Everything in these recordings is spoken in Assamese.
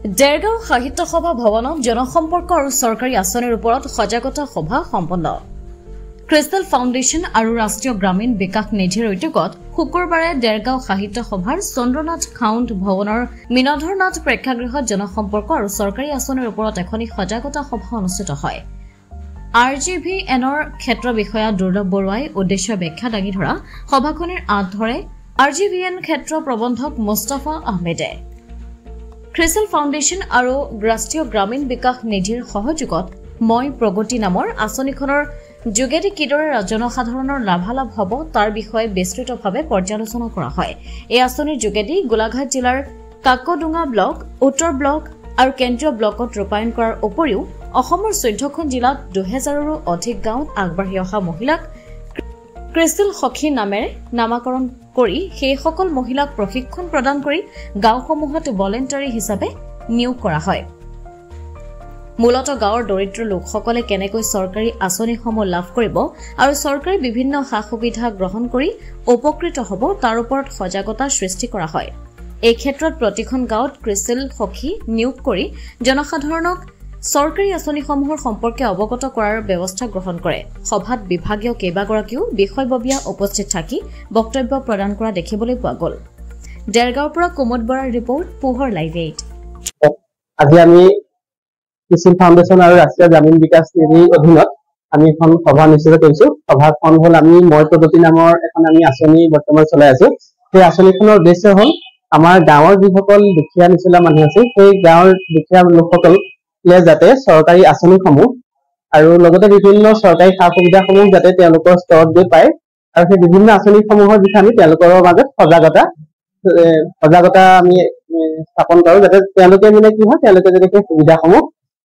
দেৰগাঁও সাহিত্য সভা ভৱনত জনসম্পৰ্ক আৰু চৰকাৰী আঁচনিৰ ওপৰত সজাগতা সভা সম্পন্ন। ক্ৰিষ্টেল ফাউণ্ডেশ্যন আৰু ৰাষ্ট্ৰীয় গ্ৰামীণ বিকাশ নিধিৰ উদ্যোগত শুকুৰবাৰে দেৰগাঁও সাহিত্য সভাৰ চন্দ্ৰনাথ খাউণ্ড ভৱনৰ মিনধৰ নাথ প্ৰেক্ষাগৃহত জনসম্পৰ্ক আৰু চৰকাৰী আঁচনিৰ ওপৰত এখনি সজাগতা সভা অনুষ্ঠিত হয়। RGVNৰ ক্ষেত্ৰ বিষয়া দুৰ্লভ বৰুৱাই উদ্দেশ্য ব্যাখ্যা দাঙি ধৰা সভাখনৰ আঁত ধৰে RGVN ক্ষেত্ৰ প্ৰবন্ধক মুস্তাফা আহমেদে। ক্ৰিষ্টেল ফাউণ্ডেশ্যন আৰু ৰাষ্ট্ৰীয় গ্ৰামীণ বিকাশ নিধিৰ সহযোগত মই প্ৰগতি নামৰ আঁচনিখনৰ যোগেদি কিদৰে জনসাধাৰণৰ লাভালাভ হ'ব তাৰ বিষয়ে বিস্তৃতভাৱে পৰ্যালোচনা কৰা হয়। এই আঁচনিৰ যোগেদি গোলাঘাট জিলাৰ কাকডুঙা ব্লক, উত্তৰ ব্লক আৰু কেন্দ্ৰীয় ব্লকত ৰূপায়ণ কৰাৰ উপৰিও অসমৰ 14খন জিলাত 2000ৰো অধিক গাঁৱত আগবাঢ়ি অহা মহিলাক ক্ৰিষ্টেল সখী নামেৰে নামাকৰণ কৰি সেইসকল মহিলাক প্ৰশিক্ষণ প্ৰদান কৰি গাঁওসমূহত ভলেণ্টাৰী হিচাপে নিয়োগ কৰা হয়। মূলতঃ গাঁৱৰ দৰিদ্ৰ লোকসকলে কেনেকৈ চৰকাৰী আঁচনিসমূহ লাভ কৰিব আৰু চৰকাৰী বিভিন্ন সা সুবিধা গ্ৰহণ কৰি উপকৃত হ'ব তাৰ ওপৰত সজাগতা সৃষ্টি কৰা হয়। এই ক্ষেত্ৰত প্ৰতিখন গাঁৱত ক্ৰিষ্টেল সখী নিয়োগ কৰি জনসাধাৰণক চৰকাৰী আঁচনিসমূহৰ সম্পৰ্কে অৱগত কৰাৰ ব্যৱস্থা গ্ৰহণ কৰে। সভাত বিভাগীয় কেইবাগৰাকীও বিষয়ববীয়া উপস্থিত থাকি বক্তব্য প্ৰদান কৰা দেখিবলৈ পোৱা গ'ল। দেৰগাঁৱৰ পৰা কুমুদ বৰাৰ ৰিপৰ্ট, পোহৰ লাইভ 8। আজি আমি ক্ৰিষ্টেল ফাউণ্ডেশ্যন আৰু ৰাষ্ট্ৰীয় গ্ৰামীণ বিকাশ নিধিৰ অধীনত আমি এখন সভা অনুষ্ঠিত কৰিছো। সভাখন হ'ল আমি মই প্ৰগতি নামৰ এখন আমি আঁচনি বৰ্তমান চলাই আছো। সেই আঁচনিখনৰ উদ্দেশ্য হ'ল আমাৰ গাঁৱৰ যিসকল দুখীয়া নিচলা মানুহ আছে সেই গাঁৱৰ দুখীয়া লোকসকল যাতে চৰকাৰী আঁচনিসমূহ আৰু লগতে বিভিন্ন চৰকাৰী সা সুবিধাসমূহ যাতে তেওঁলোকৰ স্তৰত গৈ পায় আৰু সেই বিভিন্ন আঁচনিসমূহৰ বিষয়ে আমি তেওঁলোকৰ মাজত সজাগতা আমি স্থাপন কৰোঁ, যাতে তেওঁলোকে মানে কি হয় তেওঁলোকে যাতে সেই সুবিধাসমূহ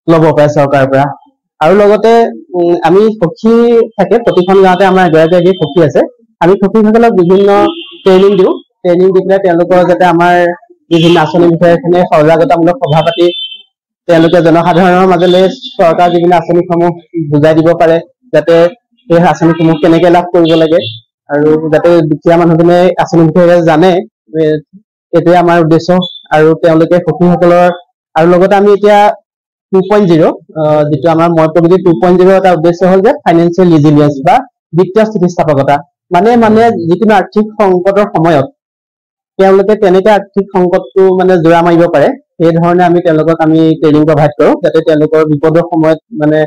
ল'ব পাৰে চৰকাৰৰ পৰা। আৰু লগতে আমি সখী থাকে, প্ৰতিখন গাঁৱতে আমাৰ এগৰাকী সখী আছে। আমি সখীসকলক বিভিন্ন ট্ৰেইনিং দিওঁ, ট্ৰেইনিং দি পেলাই তেওঁলোকৰ যাতে আমাৰ বিভিন্ন আঁচনিৰ বিষয়ে সজাগতামূলক সভা পাতি তেওঁলোকে জনসাধাৰণৰ মাজলৈ চৰকাৰ বিভিন্ন আঁচনিসমূহ বুজাই দিব পাৰে, যাতে সেই আঁচনিসমূহ কেনেকে লাভ কৰিব লাগে আৰু যাতে দুখীয়া মানুহজনে আঁচনিৰ বিষয়ে জানে, এইটোৱে আমাৰ উদ্দেশ্য। আৰু তেওঁলোকে সখীসকলৰ আৰু লগতে আমি এতিয়া 2.0 যিটো আমাৰ মই প্ৰগতি 2.0 এটা উদ্দেশ্য হ'ল যে ফাইনেন্সিয়েল ৰিজিলিয়েন্স বা বিত্তীয় স্থিতিস্থাপকতা, মানে যিকোনো আৰ্থিক সংকটৰ সময়ত তেওঁলোকে তেনেকে আৰ্থিক সংকটটো মানে জোৰা মাৰিব পাৰে, সেই ধৰণে আমি তেওঁলোকক আমি ট্ৰেইনিং প্ৰভাইড কৰোঁ, যাতে তেওঁলোকৰ বিপদৰ সময়ত মানে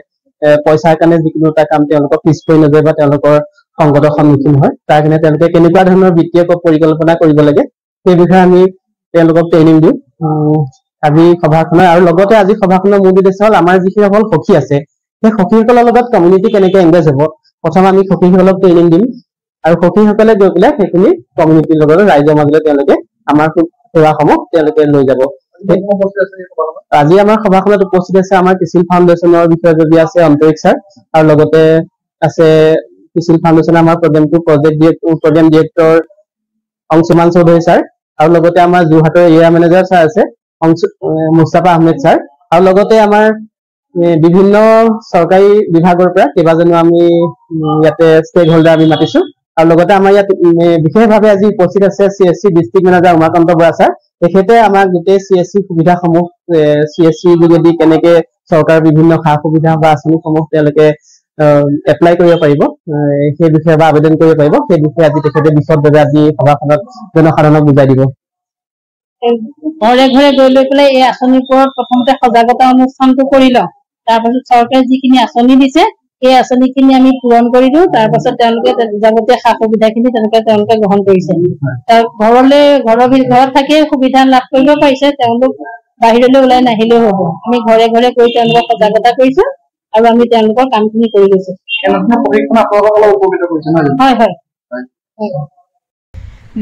পইচাৰ কাৰণে যিকোনো এটা কাম তেওঁলোকক পিছ পৰি নাযায় বা তেওঁলোকৰ সংকটৰ সন্মুখীন হয়, তাৰ কাৰণে তেওঁলোকে কেনেকুৱা ধৰণৰ বিত্তীয় পৰিকল্পনা কৰিব লাগে সেই বিষয়ে আমি তেওঁলোকক ট্ৰেইনিং দিওঁ আজি সভাখনৰ। আৰু লগতে আজি সভাখনৰ মূল উদ্দেশ্য হ'ল আমাৰ যিসকল সখী আছে সেই সখীসকলৰ লগত কমিউনিটি কেনেকে এংগেজ হ'ব। প্ৰথম আমি সখীসকলক ট্ৰেইনিং দিম আৰু সখীসকলে গৈ পেলাই সেইখিনি কমিউনিটিৰ লগত ৰাইজৰ মাজলৈ তেওঁলোকে আমাৰ সেৱাসমূহ তেওঁলোকে লৈ যাব। আজি আমাৰ সভাখনত উপস্থিত আছে আমাৰ ক্ৰিষ্টেল ফাউণ্ডেশ্যনৰ বিষয়ববী আছে অন্তৰিক ছাৰ, আৰু লগতে আছে ক্ৰিষ্টেল ফাউণ্ডেশ্যনৰ আমাৰ program director Anshuman Choudhury sir, আৰু লগতে আমাৰ যোৰহাটৰ এৰিয়া মেনেজাৰ ছাৰ আছে মুস্তাফা আহমেদ ছাৰ, আৰু লগতে আমাৰ বিভিন্ন চৰকাৰী বিভাগৰ পৰা কেইবাজনো আমি ইয়াতে ষ্টেক হোল্ডাৰ আমি মাতিছো। আৰু লগতে আমাৰ ইয়াত বিশেষভাৱে আজি উপস্থিত আছে CSC district manager Umakanta Bora sir. তেখেতে আমাক গোটেই CSC সুবিধাসমূহ CSC যোগেদি কেনেকে চৰকাৰৰ বিভিন্ন সা সুবিধা বা আঁচনিসমূহ তেওঁলোকে এপ্লাই কৰিব পাৰিব সেই বিষয়ে বা আবেদন কৰিব পাৰিব, সেই বিষয়ে আজি তেখেতে বিশদভাৱে আজি সভাখনত জনসাধাৰণক বুজাই দিব। ঘৰে ঘৰে গৈ লৈ পেলাই এই আঁচনিৰ ওপৰত প্ৰথমতে সজাগতা অনুষ্ঠানটো কৰি লওঁ, তাৰপাছত চৰকাৰে যিখিনি আঁচনি দিছে সেই আঁচনিখিনি আমি পূৰণ কৰি দিওঁ, তাৰ পাছত তেওঁলোকে যাৱতীয় সা সুবিধাখিনি তেওঁলোকে গ্ৰহণ কৰিছে। ঘৰত থাকিয়ে সুবিধা লাভ কৰিব পাৰিছে, তেওঁলোক বাহিৰলৈ ওলাই নাহিলেও হ'ব। আমি ঘৰে ঘৰে গৈ তেওঁলোকক সজাগতা কৰিছো আৰু আমি তেওঁলোকৰ কামখিনি কৰি গৈছো। হয় হয়।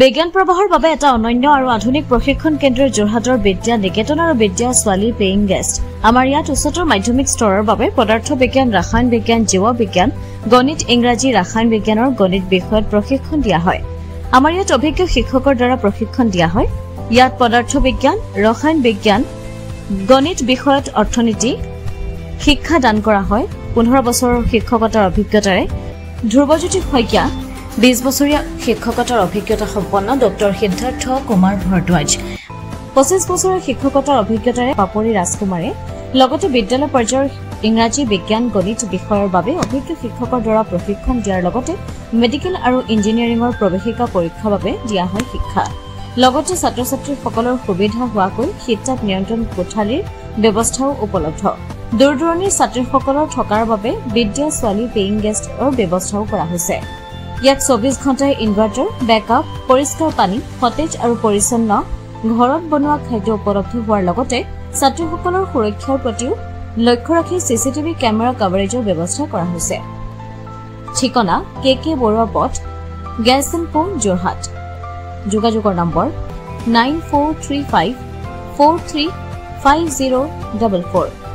বিজ্ঞান প্ৰবাহৰ বাবে এটা অনন্য আৰু আধুনিক প্ৰশিক্ষণ কেন্দ্ৰ যোৰহাটৰ বিদ্যা নিকেতন আৰু বিদ্যা ছোৱালী পেইং গেষ্ট। আমাৰ ইয়াত উচ্চতৰ মাধ্যমিক স্তৰৰ বাবে পদাৰ্থ বিজ্ঞান, ৰসায়ন বিজ্ঞান, জীৱ বিজ্ঞান, গণিত, ইংৰাজী, ৰসায়ন বিজ্ঞানৰ গণিত বিষয়ত প্ৰশিক্ষণ দিয়া হয়। আমাৰ ইয়াত অভিজ্ঞ শিক্ষকৰ দ্বাৰা প্ৰশিক্ষণ দিয়া হয়। ইয়াত পদাৰ্থ বিজ্ঞান, ৰসায়ন বিজ্ঞান, গণিত বিষয়ত অৰ্থনীতি শিক্ষা দান কৰা হয়। 15 বছৰৰ শিক্ষকতাৰ অভিজ্ঞতাৰে ধ্ৰুৱজ্যোতি শইকীয়া, 20 বছৰীয়া শিক্ষকতাৰ অভিজ্ঞতা সম্পন্ন ডক্টৰ সিদ্ধাৰ্থ কুমাৰ ভৰদ্বাজ, 25 বছৰৰ শিক্ষকতাৰ অভিজ্ঞতাৰে পাপৰি ৰাজকুমাৰে লগতে বিদ্যালয় পৰ্যায়ৰ ইংৰাজী বিজ্ঞান গণিত বিষয়ৰ বাবে অভিজ্ঞ শিক্ষকৰ দ্বাৰা প্ৰশিক্ষণ দিয়াৰ লগতে মেডিকেল আৰু ইঞ্জিনিয়াৰিঙৰ প্ৰৱেশিকা পৰীক্ষাৰ বাবে দিয়া হয় শিক্ষা লগতে ছাত্ৰ ছাত্ৰীসকলৰ সুবিধা হোৱাকৈ শীততাপ নিয়ন্ত্ৰণ কোঠালীৰ ব্যৱস্থাও উপলব্ধ দূৰ দূৰণিৰ ছাত্ৰীসকলৰ থকাৰ বাবে বিদ্যা ছোৱালী পেইং গেষ্টৰ ব্যৱস্থাও কৰা হৈছে ইয়াত 24 ঘণ্টাই ইনভাৰ্টাৰ বেকআপ পৰিষ্কাৰ পানী সতেজ আৰু পৰিচ্ছন্ন ঘৰত বনোৱা খাদ্য উপলব্ধ হোৱাৰ লগতে ছাত্ৰীসকলৰ সুৰক্ষাৰ প্ৰতিও লক্ষ্য ৰাখি চিচিটিভি কেমেৰা কভাৰেজৰ ব্যৱস্থা কৰা হৈছে ঠিকনা কে বৰুৱা পথ গেছনপুৰ যোৰহাট যোগাযোগৰ নম্বৰ 9435435044